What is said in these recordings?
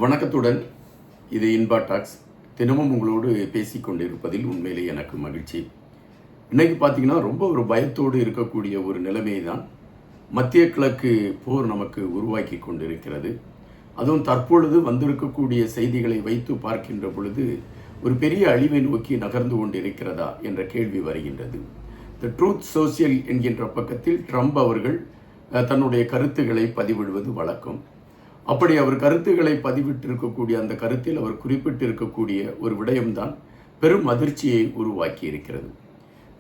வணக்கத்துடன் இது இன்பா டாக்ஸ். தினமும் உங்களோடு பேசிக்கொண்டிருப்பதில் உண்மையிலே எனக்கு மகிழ்ச்சி. இன்றைக்கி பார்த்திங்கன்னா ரொம்ப ஒரு பயத்தோடு இருக்கக்கூடிய ஒரு நிலைமை தான் மத்திய கிழக்கு போர் நமக்கு உருவாக்கி கொண்டிருக்கிறது. அதுவும் தற்பொழுது வந்திருக்கக்கூடிய செய்திகளை வைத்து பார்க்கின்ற பொழுது ஒரு பெரிய அழிவை நோக்கி நகர்ந்து கொண்டிருக்கிறதா என்ற கேள்வி வருகின்றது. த ட்ரூத் சோசியல் என்கின்ற பக்கத்தில் ட்ரம்ப் அவர்கள் தன்னுடைய கருத்துக்களை பதிவிடுவது வழக்கம். அப்படி அவர் கருத்துக்களை பதிவிட்டிருக்கக்கூடிய அந்த கருத்தில் அவர் குறிப்பிட்டிருக்கக்கூடிய ஒரு விடயம்தான் பெரும் அதிர்ச்சியை உருவாக்கி இருக்கிறது.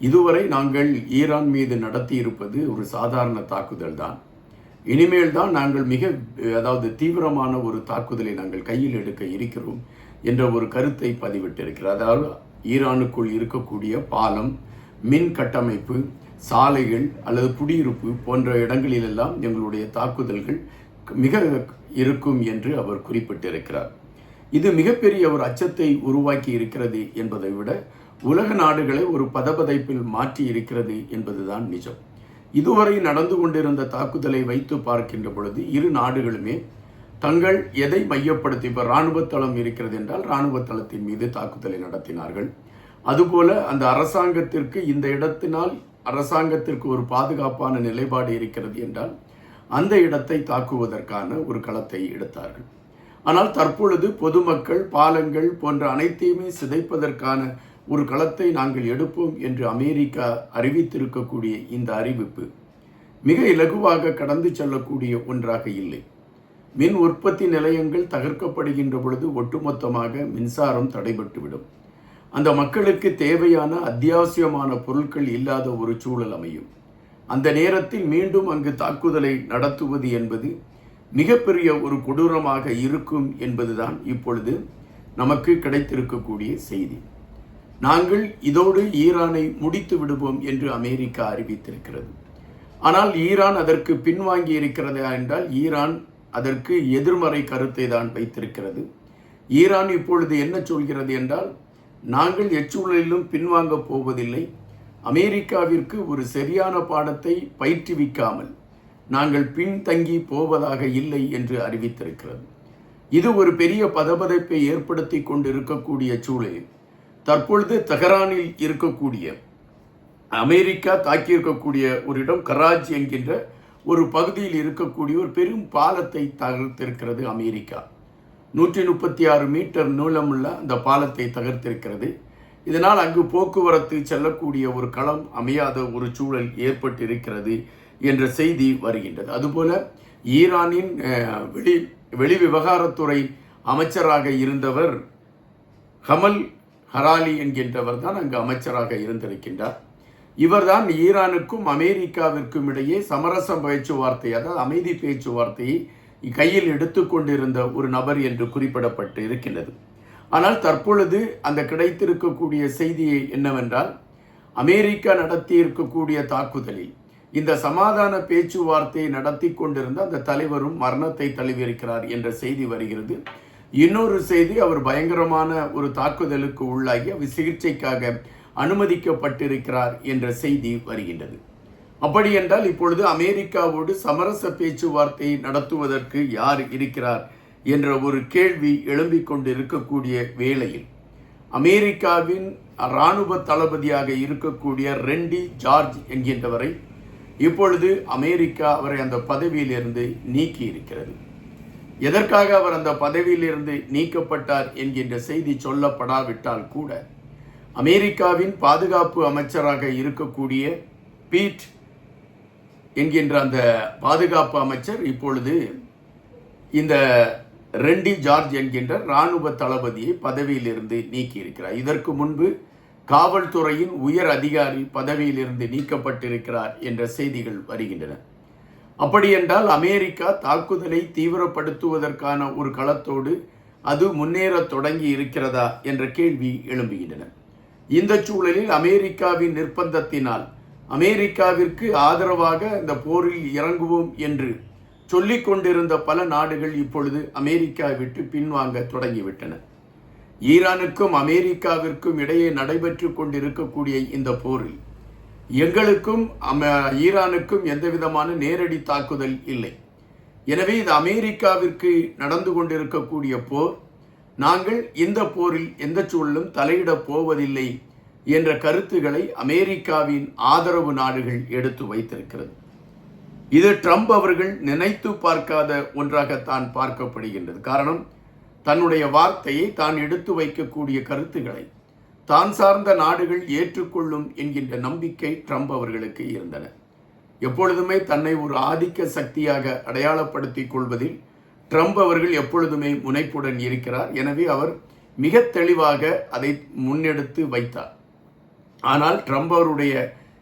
இதுவரை நாங்கள் ஈரான் மீது நடத்தி இருப்பது ஒரு சாதாரண தாக்குதல் தான். இனிமேல் தான் நாங்கள் தீவிரமான ஒரு தாக்குதலை நாங்கள் கையில் எடுக்க இருக்கிறோம் என்ற ஒரு கருத்தை பதிவிட்டிருக்கிறார். அதாவது ஈரானுக்குள் இருக்கக்கூடிய பாலம், மின் கட்டமைப்பு, சாலைகள் அல்லது குடியிருப்பு போன்ற இடங்களிலெல்லாம் எங்களுடைய தாக்குதல்கள் மிக இருக்கும் என்று அவர் குறிப்பிட்டிருக்கிறார். இது மிகப்பெரிய ஒரு அச்சத்தை உருவாக்கி இருக்கிறது என்பதை விட உலக நாடுகளை ஒரு பதபதைப்பில் மாற்றி இருக்கிறது என்பதுதான் நிஜம். இதுவரை நடந்து கொண்டிருந்த தாக்குதலை வைத்து பார்க்கின்ற பொழுது இரு நாடுகளுமே தங்கள் எதை மையப்படுத்தி, இப்போ இராணுவ தளம் இருக்கிறது என்றால் இராணுவ தளத்தின் மீது தாக்குதலை நடத்தினார்கள். அதுபோல அந்த அரசாங்கத்திற்கு இந்த இடத்தினால் அரசாங்கத்திற்கு ஒரு பாதுகாப்பான நிலைப்பாடு இருக்கிறது என்றால் அந்த இடத்தை தாக்குவதற்கான ஒரு களத்தை எடுத்தார்கள். ஆனால் தற்பொழுது பொதுமக்கள், பாலங்கள் போன்ற அனைத்தையுமே சிதைப்பதற்கான ஒரு களத்தை நாங்கள் எடுப்போம் என்று அமெரிக்கா அறிவித்திருக்கக்கூடிய இந்த அறிவிப்பு மிக இலகுவாக கடந்து செல்லக்கூடிய ஒன்றாக இல்லை. மின் உற்பத்தி நிலையங்கள் தகர்க்கப்படுகின்ற பொழுது ஒட்டுமொத்தமாக மின்சாரம் தடைபட்டுவிடும். அந்த மக்களுக்கு தேவையான அத்தியாவசியமான பொருட்கள் இல்லாத ஒரு சூழல் அமையும். அந்த நேரத்தில் மீண்டும் அங்கு தாக்குதலை நடத்துவது என்பது மிகப்பெரிய ஒரு கொடூரமாக இருக்கும் என்பதுதான் இப்பொழுது நமக்கு கிடைத்திருக்கக்கூடிய செய்தி. நாங்கள் இதோடு ஈரானை முடித்து விடுவோம் என்று அமெரிக்கா அறிவித்திருக்கிறது. ஆனால் ஈரான் அதற்கு பின்வாங்கி இருக்கிறதா என்றால் ஈரான் அதற்கு எதிர்மறை கருத்தை தான் வைத்திருக்கிறது. ஈரான் இப்பொழுது என்ன சொல்கிறது என்றால், நாங்கள் எச்சூழலிலும் பின்வாங்க போவதில்லை, அமெரிக்காவிற்கு ஒரு சரியான பாடத்தை பயிற்றுவிக்காமல் நாங்கள் பின்தங்கி போவதாக இல்லை என்று அறிவித்திருக்கிறது. இது ஒரு பெரிய பதபதைப்பை ஏற்படுத்தி கொண்டு இருக்கக்கூடிய சூழலில் தற்பொழுது தெஹரானில் இருக்கக்கூடிய அமெரிக்கா தாக்கியிருக்கக்கூடிய ஒரு இடம் கராச்சி என்கின்ற ஒரு பகுதியில் இருக்கக்கூடிய ஒரு பெரும் பாலத்தை தகர்த்திருக்கிறது அமெரிக்கா. 136 மீட்டர் நீளமுள்ள அந்த பாலத்தை தகர்த்திருக்கிறது. இதனால் அங்கு போக்குவரத்து செல்லக்கூடிய ஒரு களம் அமையாத ஒரு சூழல் ஏற்பட்டிருக்கிறது என்ற செய்தி வருகின்றது. அதுபோல ஈரானின் வெளி விவகாரத்துறை அமைச்சராக இருந்தவர் கமல் ஹராலி என்கின்றவர் தான் அங்கு அமைச்சராக இருந்திருக்கின்றார். இவர்தான் ஈரானுக்கும் அமெரிக்காவிற்கும் இடையே சமரச பேச்சுவார்த்தை, அதாவது அமைதி பேச்சுவார்த்தையை கையில் எடுத்துக்கொண்டிருந்த ஒரு நபர் என்று குறிப்பிடப்பட்டு இருக்கின்றது. ஆனால் தற்பொழுது அந்த கிடைத்திருக்கக்கூடிய செய்தி என்னவென்றால், அமெரிக்கா நடத்தி இருக்கக்கூடிய தாக்குதலில் இந்த சமாதான பேச்சுவார்த்தையை நடத்தி கொண்டிருந்த அந்த தலைவரும் மரணத்தை தழுவியிருக்கிறார் என்ற செய்தி வருகிறது. இன்னொரு செய்தி, அவர் பயங்கரமான ஒரு தாக்குதலுக்கு உள்ளாகி அவர் சிகிச்சைக்காக அனுமதிக்கப்பட்டிருக்கிறார் என்ற செய்தி வருகின்றது. அப்படி என்றால் இப்பொழுது அமெரிக்காவோடு சமரச பேச்சுவார்த்தையை நடத்துவதற்கு யார் இருக்கிறார் என்ற ஒரு கேள்வி எழும்பிக் கொண்டு இருக்கக்கூடிய வேளையில் அமெரிக்காவின் இராணுவ தளபதியாக இருக்கக்கூடிய ரெண்டி ஜார்ஜ் என்கின்றவரை இப்பொழுது அமெரிக்கா அவரை அந்த பதவியிலிருந்து நீக்கி இருக்கிறது. எதற்காக அவர் அந்த பதவியிலிருந்து நீக்கப்பட்டார் என்கின்ற செய்தி சொல்லப்படாவிட்டால் கூட அமெரிக்காவின் பாதுகாப்பு அமைச்சராக இருக்கக்கூடிய பீட் என்கின்ற அந்த பாதுகாப்பு அமைச்சர் இப்பொழுது இந்த ரெண்டி ஜார்ஜ் என்கின்ற இராணுவ தளபதியை பதவியிலிருந்து நீக்கியிருக்கிறார். இதற்கு முன்பு காவல்துறையின் உயர் அதிகாரி பதவியிலிருந்து நீக்கப்பட்டிருக்கிறார் என்ற செய்திகள் வருகின்றன. அப்படி என்றால் அமெரிக்கா தாக்குதலை தீவிரப்படுத்துவதற்கான ஒரு களத்தோடு அது முன்னேற தொடங்கி இருக்கிறதா என்ற கேள்வி எழும்புகின்றன. இந்த சூழலில் அமெரிக்காவின் நிர்பந்தத்தினால் அமெரிக்காவிற்கு ஆதரவாக இந்த போரில் இறங்குவோம் என்று சொல்லிக் கொண்டிருந்த பல நாடுகள் இப்பொழுது அமெரிக்கா விட்டு பின்வாங்க தொடங்கிவிட்டன. ஈரானுக்கும் அமெரிக்காவிற்கும் இடையே நடைபெற்று கொண்டிருக்கக்கூடிய இந்த போரில் எங்களுக்கும் ஈரானுக்கும் எந்த விதமான நேரடி தாக்குதல் இல்லை. எனவே இது அமெரிக்காவிற்கு நடந்து கொண்டிருக்கக்கூடிய போர். நாங்கள் இந்த போரில் எந்த சூழலும் தலையிடப் போவதில்லை என்ற கருத்துக்களை அமெரிக்காவின் ஆதரவு நாடுகள் எடுத்து வைத்திருக்கிறது. இது ட்ரம்ப் அவர்கள் நினைத்து பார்க்காத ஒன்றாகத்தான் பார்க்கப்படுகின்றது. காரணம், தன்னுடைய வார்த்தையை, தான் எடுத்து வைக்கக்கூடிய கருத்துக்களை தான் சார்ந்த நாடுகள் ஏற்றுக்கொள்ளும் என்கின்ற நம்பிக்கை ட்ரம்ப் அவர்களுக்கு இருந்தன. எப்பொழுதுமே தன்னை ஒரு ஆதிக்க சக்தியாக அடையாளப்படுத்திக் கொள்வதில் ட்ரம்ப் அவர்கள் எப்பொழுதுமே முனைப்புடன் இருக்கிறார். எனவே அவர் மிக தெளிவாக அதை முன்னெடுத்து வைத்தார். ஆனால் ட்ரம்ப் அவருடைய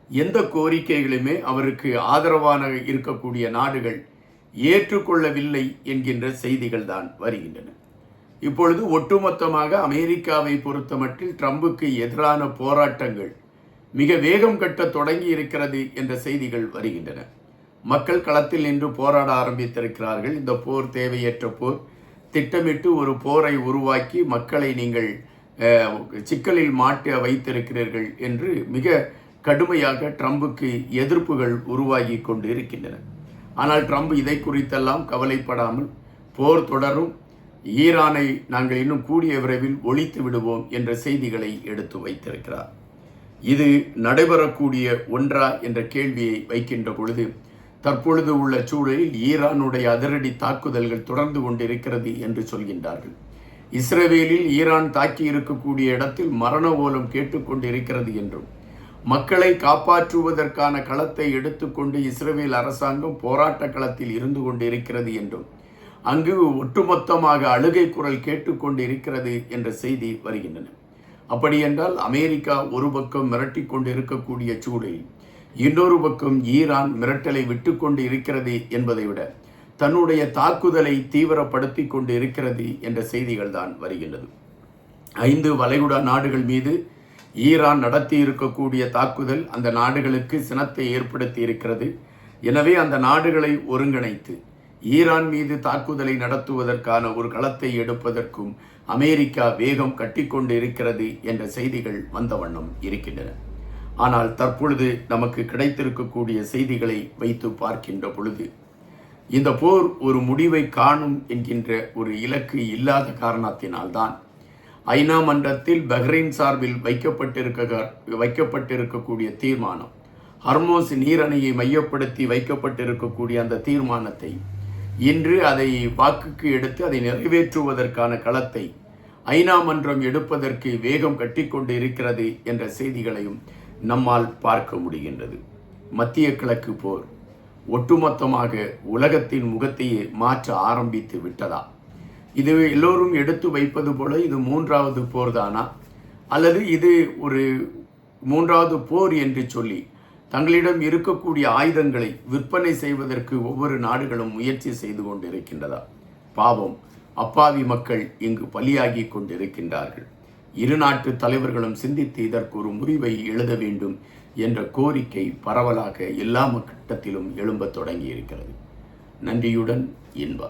எந்த கோரிக்கைகளுமே அவருக்கு ஆதரவான இருக்கக்கூடிய நாடுகள் ஏற்றுக்கொள்ளவில்லை என்கின்ற செய்திகள் தான் வருகின்றன. இப்பொழுது ஒட்டுமொத்தமாக அமெரிக்காவை பொறுத்தமட்டில் ட்ரம்புக்கு எதிரான போராட்டங்கள் மிக வேகம் கட்ட தொடங்கி இருக்கிறது என்ற செய்திகள் வருகின்றன. மக்கள் களத்தில் நின்று போராட ஆரம்பித்திருக்கிறார்கள். இந்த போர் தேவையற்ற போர், திட்டமிட்டு ஒரு போரை உருவாக்கி மக்களை நீங்கள் சிக்கலில் மாட்ட வைத்திருக்கிறீர்கள் என்று மிக கடுமையாக ட்ரம்புக்கு எதிர்ப்புகள் உருவாகி கொண்டு இருக்கின்றன. ஆனால் ட்ரம்ப் இதை குறித்தெல்லாம் கவலைப்படாமல் போர் தொடரும், ஈரானை நாங்கள் இன்னும் கூடிய விரைவில் ஒழித்து விடுவோம் என்ற செய்திகளை எடுத்து வைத்திருக்கிறார். இது நடைபெறக்கூடிய ஒன்றா என்ற கேள்வியை வைக்கின்ற பொழுது, தற்பொழுது உள்ள சூழலில் ஈரானுடைய அதிரடி தாக்குதல்கள் தொடர்ந்து கொண்டிருக்கிறது என்று சொல்கின்றார்கள். இஸ்ரேலில் ஈரான் தாக்கி இருக்கக்கூடிய இடத்தில் மரண ஓலம் கேட்டுக்கொண்டு இருக்கிறது என்றும், மக்களை காப்பாற்றுவதற்கான களத்தை எடுத்துக்கொண்டு இஸ்ரேல் அரசாங்கம் போராட்ட களத்தில் இருந்து கொண்டு இருக்கிறது என்றும், அங்கு ஒட்டுமொத்தமாக அழுகை குரல் கேட்டுக்கொண்டு இருக்கிறது என்ற செய்தி வருகின்றன. அப்படி என்றால் அமெரிக்கா ஒரு பக்கம் மிரட்டி கொண்டு இருக்கக்கூடிய சூழலில் இன்னொரு பக்கம் ஈரான் மிரட்டலை விட்டு கொண்டு இருக்கிறது என்பதை விட தன்னுடைய தாக்குதலை தீவிரப்படுத்தி கொண்டு இருக்கிறது என்ற செய்திகள் தான் வருகின்றது. 5 வளைகுடா நாடுகள் மீது ஈரான் நடத்தி இருக்கக்கூடிய தாக்குதல் அந்த நாடுகளுக்கு சினத்தை ஏற்படுத்தி இருக்கிறது. எனவே அந்த நாடுகளை ஒருங்கிணைத்து ஈரான் மீது தாக்குதலை நடத்துவதற்கான ஒரு களத்தை எடுப்பதற்கும் அமெரிக்கா வேகம் கட்டிக்கொண்டு இருக்கிறது என்ற செய்திகள் வந்த வண்ணம் இருக்கின்றன. ஆனால் தற்பொழுது நமக்கு கிடைத்திருக்கக்கூடிய செய்திகளை வைத்து பார்க்கின்ற பொழுது, இந்த போர் ஒரு முடிவை காணும் என்கின்ற ஒரு இலக்கு இல்லாத காரணத்தினால்தான் ஐநா மன்றத்தில் பஹ்ரைன் சார்பில் வைக்கப்பட்டிருக்கக்கூடிய தீர்மானம், ஹர்மோஸ் நீரணையை மையப்படுத்தி வைக்கப்பட்டிருக்கக்கூடிய அந்த தீர்மானத்தை இன்று அதை வாக்குக்கு எடுத்து அதை நிறைவேற்றுவதற்கான களத்தை ஐநா மன்றம் எடுப்பதற்கு வேகம் கட்டிக்கொண்டு இருக்கிறது என்ற செய்திகளையும் நம்மால் பார்க்க முடிகின்றது. மத்திய கிழக்கு போர் ஒட்டுமொத்தமாக உலகத்தின் முகத்தையே மாற்ற ஆரம்பித்து விட்டதா? இது எல்லோரும் எடுத்து வைப்பது போல இது 3வது போர் தானா, அல்லது இது ஒரு 3வது போர் என்று சொல்லி தங்களிடம் இருக்கக்கூடிய ஆயுதங்களை விற்பனை செய்வதற்கு ஒவ்வொரு நாடுகளும் முயற்சி செய்து கொண்டிருக்கின்றதா? பாவம், அப்பாவி மக்கள் இங்கு பலியாகி கொண்டிருக்கின்றார்கள். இரு நாட்டு தலைவர்களும் சிந்தித்து இதற்கு ஒரு முடிவை எழுத வேண்டும் என்ற கோரிக்கை பரவலாக எல்லா மட்டத்திலும் எழும்பத் தொடங்கி இருக்கிறது. நன்றியுடன் இன்பா.